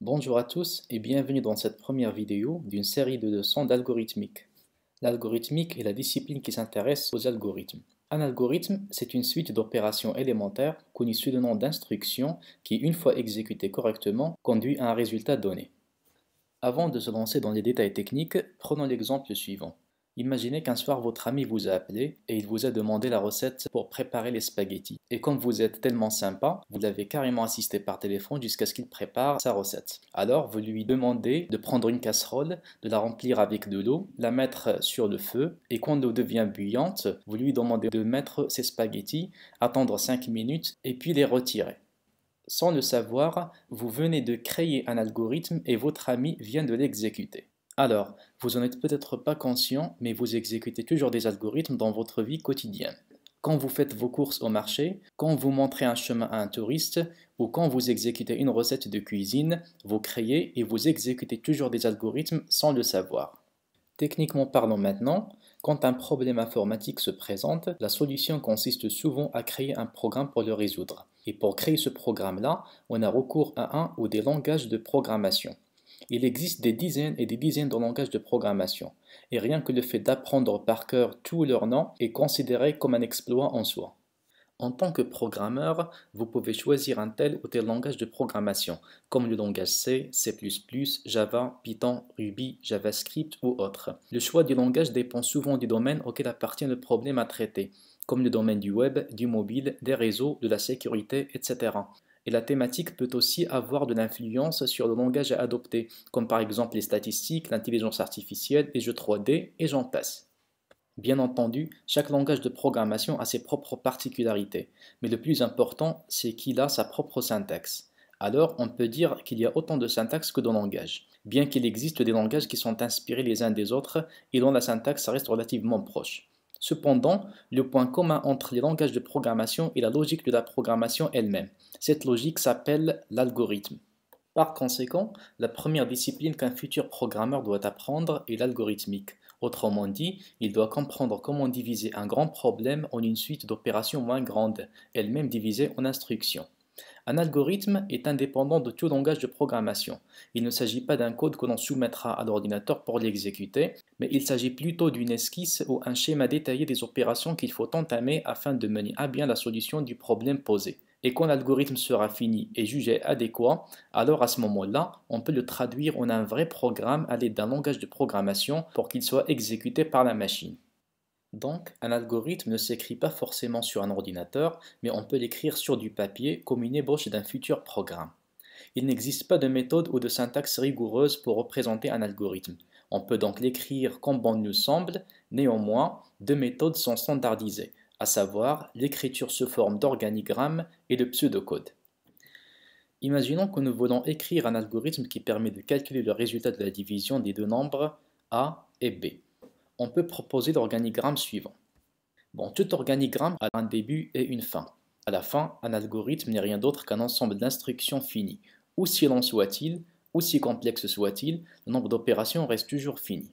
Bonjour à tous et bienvenue dans cette première vidéo d'une série de leçons d'algorithmique. L'algorithmique est la discipline qui s'intéresse aux algorithmes. Un algorithme, c'est une suite d'opérations élémentaires connue sous le nom d'instructions qui, une fois exécutées correctement, conduit à un résultat donné. Avant de se lancer dans les détails techniques, prenons l'exemple suivant. Imaginez qu'un soir votre ami vous a appelé et il vous a demandé la recette pour préparer les spaghettis. Et comme vous êtes tellement sympa, vous l'avez carrément assisté par téléphone jusqu'à ce qu'il prépare sa recette. Alors vous lui demandez de prendre une casserole, de la remplir avec de l'eau, la mettre sur le feu et quand l'eau devient bouillante, vous lui demandez de mettre ses spaghettis, attendre 5 minutes et puis les retirer. Sans le savoir, vous venez de créer un algorithme et votre ami vient de l'exécuter. Alors, vous n'en êtes peut-être pas conscient, mais vous exécutez toujours des algorithmes dans votre vie quotidienne. Quand vous faites vos courses au marché, quand vous montrez un chemin à un touriste, ou quand vous exécutez une recette de cuisine, vous créez et vous exécutez toujours des algorithmes sans le savoir. Techniquement parlant maintenant, quand un problème informatique se présente, la solution consiste souvent à créer un programme pour le résoudre. Et pour créer ce programme-là, on a recours à un ou des langages de programmation. Il existe des dizaines et des dizaines de langages de programmation, et rien que le fait d'apprendre par cœur tous leurs noms est considéré comme un exploit en soi. En tant que programmeur, vous pouvez choisir un tel ou tel langage de programmation, comme le langage C, C++, Java, Python, Ruby, JavaScript ou autres. Le choix du langage dépend souvent du domaine auquel appartient le problème à traiter, comme le domaine du web, du mobile, des réseaux, de la sécurité, etc. Et la thématique peut aussi avoir de l'influence sur le langage à adopter, comme par exemple les statistiques, l'intelligence artificielle, les jeux 3D, et j'en passe. Bien entendu, chaque langage de programmation a ses propres particularités, mais le plus important, c'est qu'il a sa propre syntaxe. Alors, on peut dire qu'il y a autant de syntaxes que de langages, bien qu'il existe des langages qui sont inspirés les uns des autres et dont la syntaxe reste relativement proche. Cependant, le point commun entre les langages de programmation est la logique de la programmation elle-même. Cette logique s'appelle l'algorithme. Par conséquent, la première discipline qu'un futur programmeur doit apprendre est l'algorithmique. Autrement dit, il doit comprendre comment diviser un grand problème en une suite d'opérations moins grandes, elles-mêmes divisées en instructions. Un algorithme est indépendant de tout langage de programmation. Il ne s'agit pas d'un code que l'on soumettra à l'ordinateur pour l'exécuter, mais il s'agit plutôt d'une esquisse ou un schéma détaillé des opérations qu'il faut entamer afin de mener à bien la solution du problème posé. Et quand l'algorithme sera fini et jugé adéquat, alors à ce moment-là, on peut le traduire en un vrai programme à l'aide d'un langage de programmation pour qu'il soit exécuté par la machine. Donc, un algorithme ne s'écrit pas forcément sur un ordinateur, mais on peut l'écrire sur du papier comme une ébauche d'un futur programme. Il n'existe pas de méthode ou de syntaxe rigoureuse pour représenter un algorithme. On peut donc l'écrire comme bon nous semble, néanmoins, deux méthodes sont standardisées, à savoir l'écriture sous forme d'organigramme et de pseudocode. Imaginons que nous voulons écrire un algorithme qui permet de calculer le résultat de la division des deux nombres a et b. On peut proposer l'organigramme suivant. Bon, tout organigramme a un début et une fin. À la fin, un algorithme n'est rien d'autre qu'un ensemble d'instructions finies. Aussi long soit-il, aussi complexe soit-il, le nombre d'opérations reste toujours fini.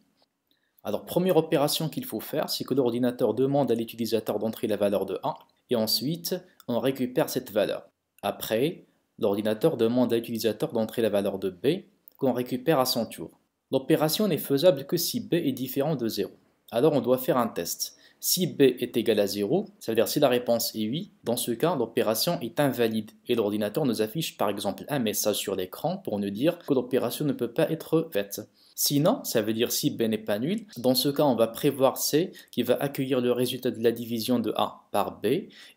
Alors, première opération qu'il faut faire, c'est que l'ordinateur demande à l'utilisateur d'entrer la valeur de A, et ensuite, on récupère cette valeur. Après, l'ordinateur demande à l'utilisateur d'entrer la valeur de B, qu'on récupère à son tour. L'opération n'est faisable que si B est différent de 0. Alors on doit faire un test. Si B est égal à 0, ça veut dire si la réponse est oui, dans ce cas, l'opération est invalide et l'ordinateur nous affiche par exemple un message sur l'écran pour nous dire que l'opération ne peut pas être faite. Sinon, ça veut dire si B n'est pas nul, dans ce cas on va prévoir C qui va accueillir le résultat de la division de A par B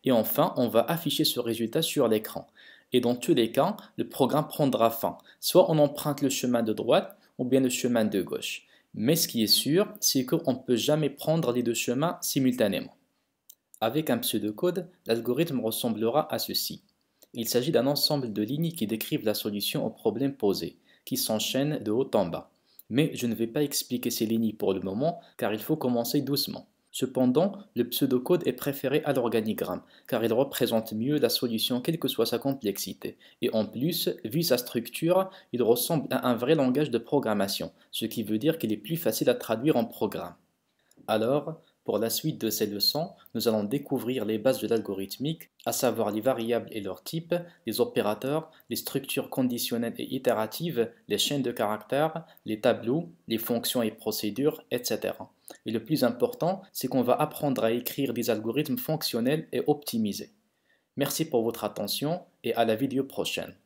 et enfin on va afficher ce résultat sur l'écran. Et dans tous les cas, le programme prendra fin. Soit on emprunte le chemin de droite ou bien le chemin de gauche. Mais ce qui est sûr, c'est qu'on ne peut jamais prendre les deux chemins simultanément. Avec un pseudocode, l'algorithme ressemblera à ceci. Il s'agit d'un ensemble de lignes qui décrivent la solution au problème posé, qui s'enchaînent de haut en bas. Mais je ne vais pas expliquer ces lignes pour le moment, car il faut commencer doucement. Cependant, le pseudocode est préféré à l'organigramme, car il représente mieux la solution quelle que soit sa complexité. Et en plus, vu sa structure, il ressemble à un vrai langage de programmation, ce qui veut dire qu'il est plus facile à traduire en programme. Alors, Pour la suite de ces leçons, nous allons découvrir les bases de l'algorithmique, à savoir les variables et leurs types, les opérateurs, les structures conditionnelles et itératives, les chaînes de caractères, les tableaux, les fonctions et procédures, etc. Et le plus important, c'est qu'on va apprendre à écrire des algorithmes fonctionnels et optimisés. Merci pour votre attention et à la vidéo prochaine.